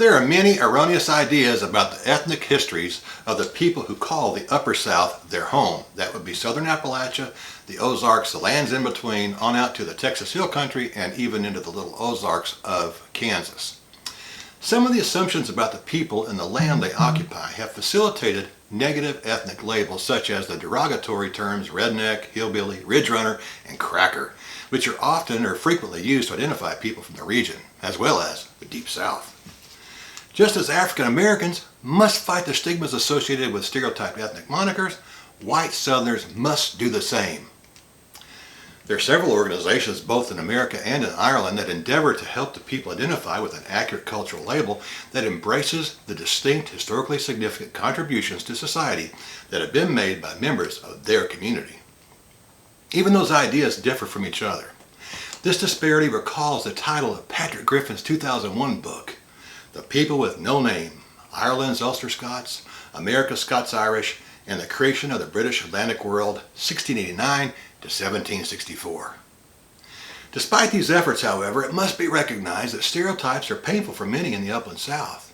There are many erroneous ideas about the ethnic histories of the people who call the Upper South their home. That would be Southern Appalachia, the Ozarks, the lands in between, on out to the Texas Hill Country, and even into the little Ozarks of Kansas. Some of the assumptions about the people and the land they occupy have facilitated negative ethnic labels such as the derogatory terms redneck, hillbilly, ridge runner, and cracker, which are often or frequently used to identify people from the region, as well as the Deep South. Just as African Americans must fight the stigmas associated with stereotyped ethnic monikers, white Southerners must do the same. There are several organizations both in America and in Ireland that endeavor to help the people identify with an accurate cultural label that embraces the distinct, historically significant contributions to society that have been made by members of their community. Even those ideas differ from each other. This disparity recalls the title of Patrick Griffin's 2001 book, The People with No Name, Ireland's Ulster Scots, America's Scots Irish, and the Creation of the British Atlantic World, 1689 to 1764. Despite these efforts, however, it must be recognized that stereotypes are painful for many in the Upland South.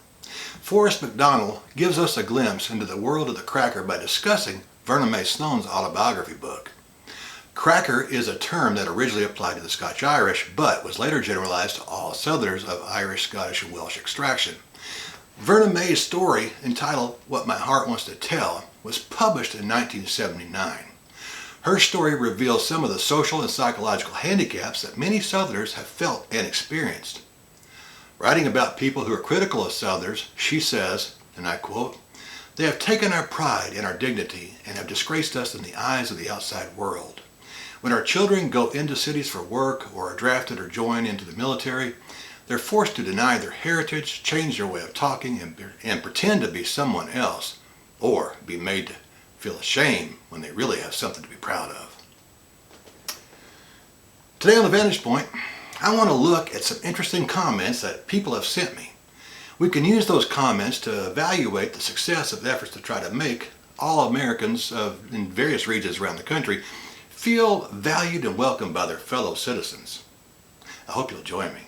Forrest McDonnell gives us a glimpse into the world of the cracker by discussing Vernon May Sloane's autobiography book. Cracker is a term that originally applied to the Scotch-Irish, but was later generalized to all Southerners of Irish, Scottish, and Welsh extraction. Vernon May's story, entitled What My Heart Wants to Tell, was published in 1979. Her story reveals some of the social and psychological handicaps that many Southerners have felt and experienced. Writing about people who are critical of Southerners, she says, and I quote, "They have taken our pride and our dignity and have disgraced us in the eyes of the outside world. When our children go into cities for work or are drafted or join into the military, they're forced to deny their heritage, change their way of talking, and pretend to be someone else, or be made to feel ashamed when they really have something to be proud of." Today on The Vantage Point, I want to look at some interesting comments that people have sent me. We can use those comments to evaluate the success of efforts to try to make all Americans in various regions around the country feel valued and welcomed by their fellow citizens. I hope you'll join me.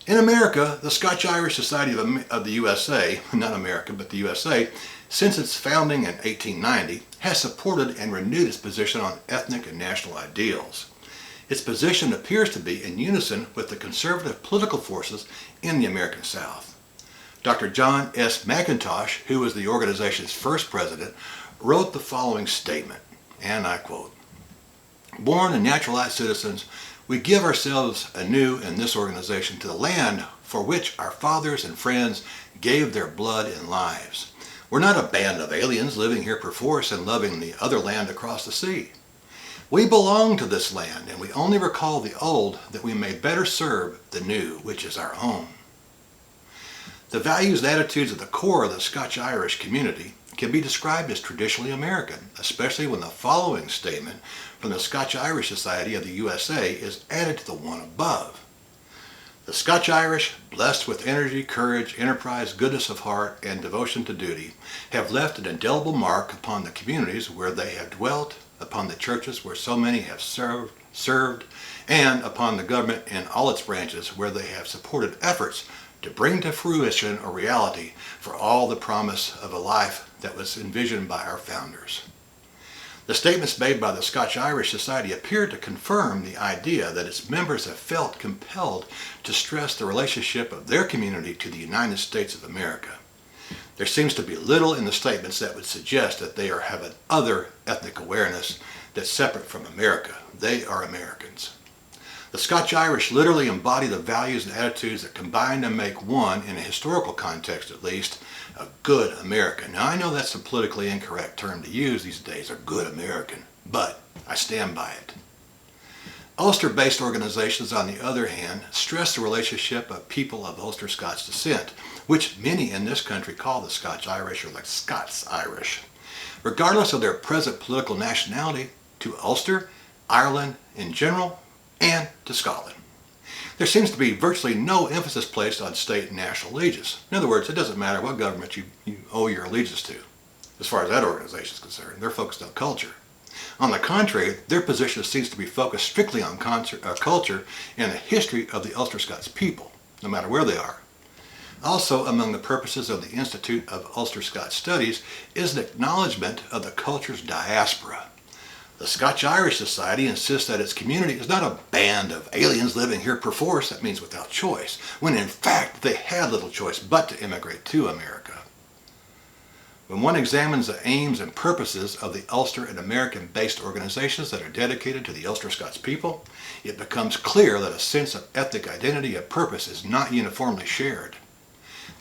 In America, the Scotch-Irish Society of the USA, not America, but the USA, since its founding in 1890, has supported and renewed its position on ethnic and national ideals. Its position appears to be in unison with the conservative political forces in the American South. Dr. John S. McIntosh, who was the organization's first president, wrote the following statement, and I quote, "Born and naturalized citizens, we give ourselves anew in this organization to the land for which our fathers and friends gave their blood and lives. We're not a band of aliens living here perforce and loving the other land across the sea. We belong to this land, and we only recall the old that we may better serve the new, which is our home." The values and attitudes at the core of the Scotch-Irish community can be described as traditionally American, especially when the following statement from the Scotch-Irish Society of the USA is added to the one above. "The Scotch-Irish, blessed with energy, courage, enterprise, goodness of heart, and devotion to duty, have left an indelible mark upon the communities where they have dwelt, upon the churches where so many have served, and upon the government in all its branches where they have supported efforts to bring to fruition a reality for all the promise of a life that was envisioned by our founders." The statements made by the Scotch-Irish Society appear to confirm the idea that its members have felt compelled to stress the relationship of their community to the United States of America. There seems to be little in the statements that would suggest that they have an other ethnic awareness that's separate from America. They are Americans. The Scotch-Irish literally embody the values and attitudes that combine to make one, in a historical context at least, a good American. Now I know that's a politically incorrect term to use these days, a good American, but I stand by it. Ulster-based organizations, on the other hand, stress the relationship of people of Ulster Scots descent, which many in this country call the Scotch-Irish or the Scots Irish, regardless of their present political nationality, to Ulster, Ireland in general, and to Scotland. There seems to be virtually no emphasis placed on state and national allegiance. In other words, it doesn't matter what government you owe your allegiance to. As far as that organization is concerned, they're focused on culture. On the contrary, their position seems to be focused strictly on culture and the history of the Ulster Scots people, no matter where they are. Also, among the purposes of the Institute of Ulster Scots Studies is an acknowledgement of the culture's diaspora. The Scotch-Irish Society insists that its community is not a band of aliens living here perforce, that means without choice, when in fact they had little choice but to immigrate to America. When one examines the aims and purposes of the Ulster and American-based organizations that are dedicated to the Ulster Scots people, it becomes clear that a sense of ethnic identity and purpose is not uniformly shared.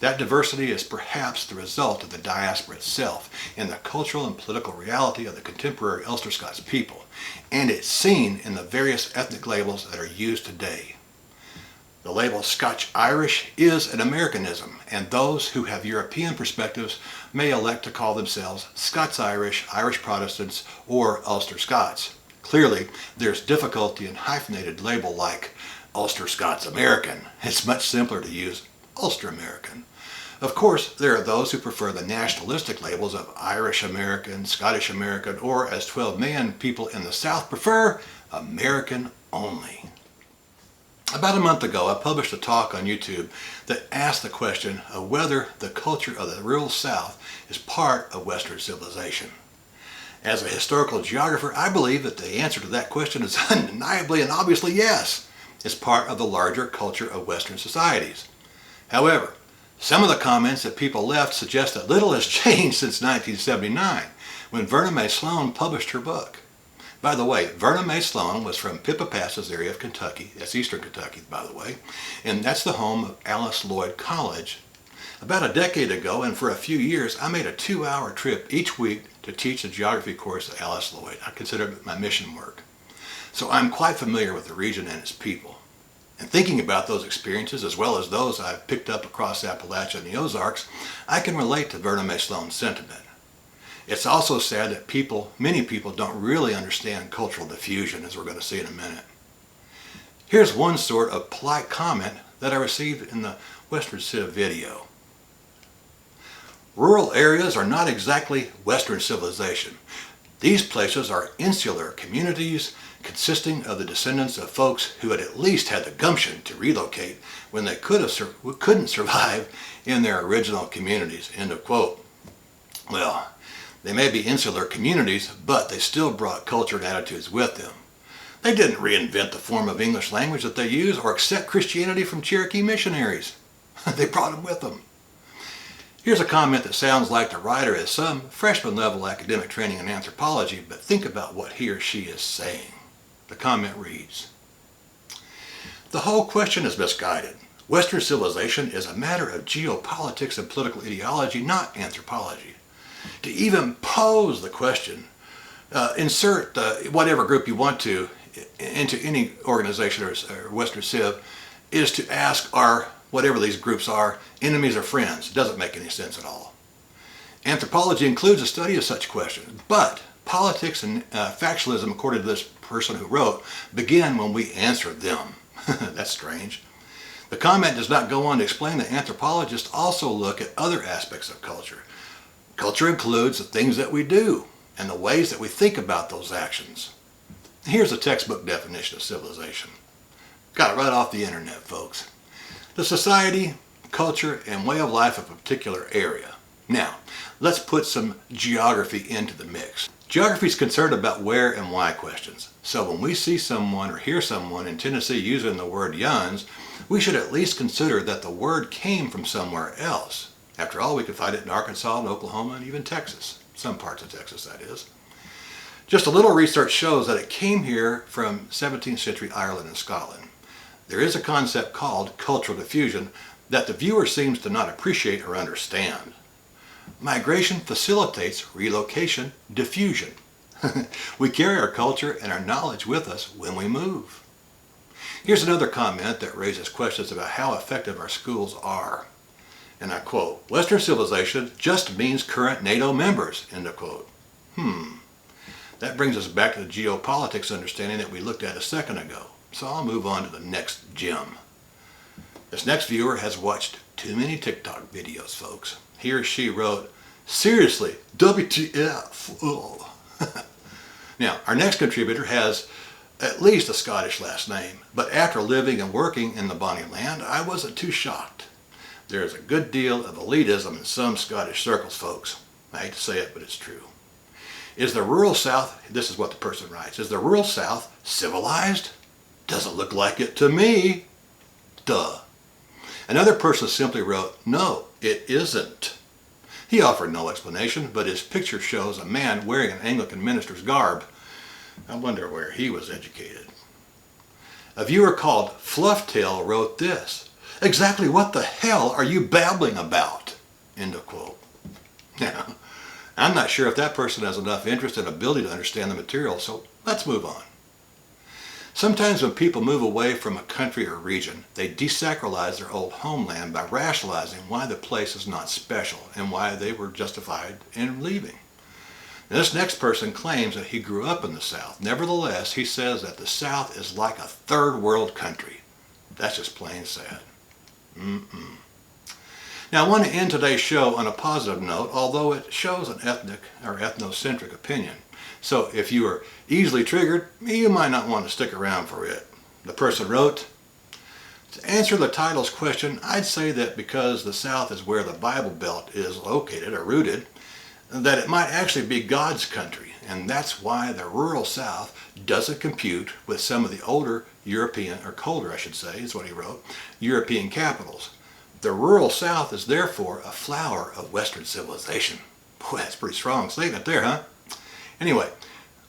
That diversity is perhaps the result of the diaspora itself and the cultural and political reality of the contemporary Ulster Scots people, and it's seen in the various ethnic labels that are used today. The label Scotch-Irish is an Americanism, and those who have European perspectives may elect to call themselves Scots-Irish, Irish Protestants, or Ulster Scots. Clearly, there's difficulty in hyphenated label like Ulster Scots American. It's much simpler to use Ulster American. Of course, there are those who prefer the nationalistic labels of Irish American, Scottish American, or as 12 million people in the South prefer, American only. About a month ago, I published a talk on YouTube that asked the question of whether the culture of the rural South is part of Western civilization. As a historical geographer, I believe that the answer to that question is undeniably and obviously yes. It's part of the larger culture of Western societies. However, some of the comments that people left suggest that little has changed since 1979, when Verna Mae Sloan published her book. By the way, Verna Mae Sloan was from Pippa Pass's area of Kentucky. That's eastern Kentucky, by the way. And that's the home of Alice Lloyd College. About a decade ago, and for a few years, I made a 2-hour trip each week to teach a geography course at Alice Lloyd. I consider it my mission work. So I'm quite familiar with the region and its people. And thinking about those experiences, as well as those I've picked up across Appalachia and the Ozarks, I can relate to Verna Mae Sloan's sentiment. It's also sad that many people don't really understand cultural diffusion, as we're going to see in a minute. Here's one sort of polite comment that I received in the Western Civ video. Rural areas are not exactly Western civilization. These places are insular communities consisting of the descendants of folks who had at least had the gumption to relocate when they couldn't survive in their original communities. End of quote. Well, they may be insular communities, but they still brought culture and attitudes with them. They didn't reinvent the form of English language that they use or accept Christianity from Cherokee missionaries. They brought them with them. Here's a comment that sounds like the writer has some freshman level academic training in anthropology, but think about what he or she is saying. The comment reads, "The whole question is misguided. Western civilization is a matter of geopolitics and political ideology, not anthropology. To even pose the question, insert whatever group you want to into any organization or Western Civ, is to ask are, whatever these groups are, enemies or friends. It doesn't make any sense at all. Anthropology includes a study of such questions, but politics and factualism, according to this person who wrote, begin when we answer them." That's strange. The comment does not go on to explain that anthropologists also look at other aspects of culture. Culture includes the things that we do and the ways that we think about those actions. Here's a textbook definition of civilization. Got it right off the internet, folks. The society, culture, and way of life of a particular area. Now, let's put some geography into the mix. Geography is concerned about where and why questions. So when we see someone or hear someone in Tennessee using the word yuns, we should at least consider that the word came from somewhere else. After all, we could find it in Arkansas and Oklahoma and even Texas. Some parts of Texas, that is. Just a little research shows that it came here from 17th century Ireland and Scotland. There is a concept called cultural diffusion that the viewer seems to not appreciate or understand. Migration facilitates relocation diffusion. We carry our culture and our knowledge with us when we move. Here's another comment that raises questions about how effective our schools are. And I quote, "Western civilization just means current NATO members," end of quote. That brings us back to the geopolitics understanding that we looked at a second ago. So I'll move on to the next gem. This next viewer has watched too many TikTok videos, folks. He or she wrote, "Seriously, WTF?" Oh. Now, our next contributor has at least a Scottish last name, but after living and working in the Bonnie Land, I wasn't too shocked. There is a good deal of elitism in some Scottish circles, folks. I hate to say it, but it's true. Is the rural South, this is what the person writes, is the rural South civilized? Doesn't look like it to me. Duh. Another person simply wrote, no, it isn't. He offered no explanation, but his picture shows a man wearing an Anglican minister's garb. I wonder where he was educated. A viewer called Flufftail wrote this, exactly what the hell are you babbling about? End of quote. Now, I'm not sure if that person has enough interest and ability to understand the material, so let's move on. Sometimes when people move away from a country or region, they desacralize their old homeland by rationalizing why the place is not special and why they were justified in leaving. Now, this next person claims that he grew up in the South. Nevertheless, he says that the South is like a third world country. That's just plain sad. Now, I want to end today's show on a positive note, although it shows an ethnic or ethnocentric opinion. So if you are easily triggered, you might not want to stick around for it. The person wrote, to answer the title's question, I'd say that because the South is where the Bible Belt is located or rooted, that it might actually be God's country, and that's why the rural South doesn't compute with some of the older European, or colder I should say, is what he wrote, European capitals. The rural South is therefore a flower of Western civilization. Boy, that's a pretty strong statement there, huh? Anyway,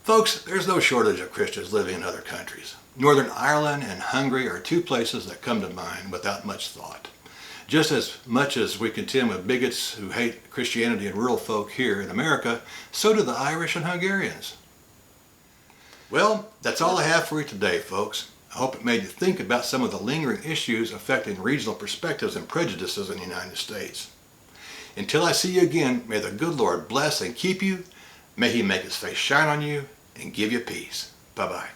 folks, there's no shortage of Christians living in other countries. Northern Ireland and Hungary are two places that come to mind without much thought. Just as much as we contend with bigots who hate Christianity and rural folk here in America, so do the Irish and Hungarians. Well, that's all I have for you today, folks. I hope it made you think about some of the lingering issues affecting regional perspectives and prejudices in the United States. Until I see you again, may the good Lord bless and keep you. May He make His face shine on you and give you peace. Bye-bye.